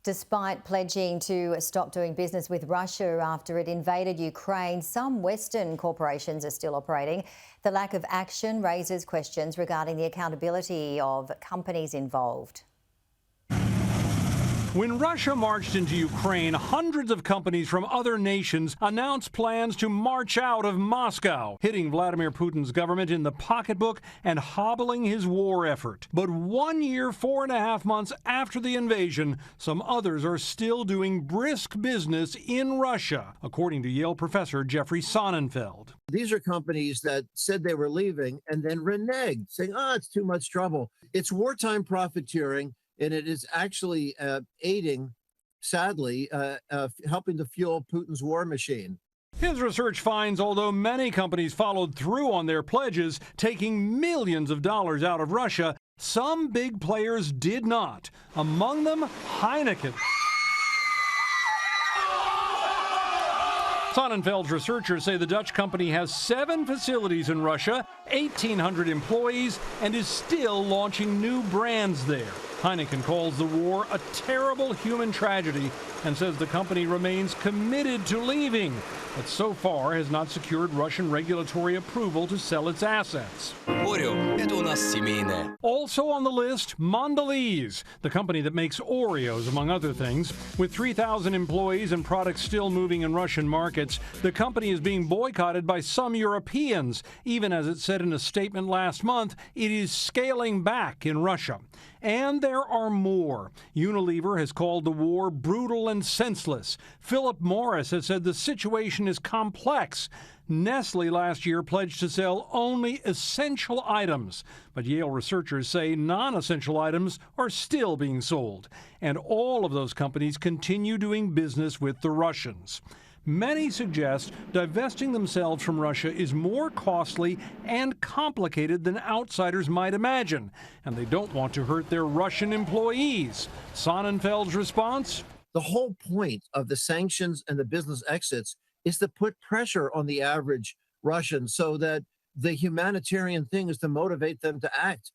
Despite pledging to stop doing business with Russia after it invaded Ukraine, some Western corporations are still operating. The lack of action raises questions regarding the accountability of companies involved. When Russia marched into Ukraine, hundreds of companies from other nations announced plans to march out of Moscow, hitting Vladimir Putin's government in the pocketbook and hobbling his war effort. But 1 year, 4.5 months after the invasion, some others are still doing brisk business in Russia, according to Yale professor Jeffrey Sonnenfeld. These are companies that said they were leaving and then reneged, saying, it's too much trouble. It's wartime profiteering. And it is actually aiding, sadly, helping to fuel Putin's war machine. His research finds although many companies followed through on their pledges, taking millions of dollars out of Russia, some big players did not. Among them, Heineken. Sonnenfeld's researchers say the Dutch company has 7 facilities in Russia, 1,800 employees, and is still launching new brands there. Heineken calls the war a terrible human tragedy and says the company remains committed to leaving, but so far has not secured Russian regulatory approval to sell its assets. Also on the list, Mondelez, the company that makes Oreos, among other things. With 3,000 employees and products still moving in Russian markets, the company is being boycotted by some Europeans, even as it said in a statement last month it is scaling back in Russia. And there are more. Unilever has called the war brutal and senseless. Philip Morris has said the situation is complex. Nestle last year pledged to sell only essential items, but Yale researchers say non-essential items are still being sold. And all of those companies continue doing business with the Russians. Many suggest divesting themselves from Russia is more costly and complicated than outsiders might imagine, and they don't want to hurt their Russian employees. Sonnenfeld's response? The whole point of the sanctions and the business exits is to put pressure on the average Russian so that the humanitarian thing is to motivate them to act.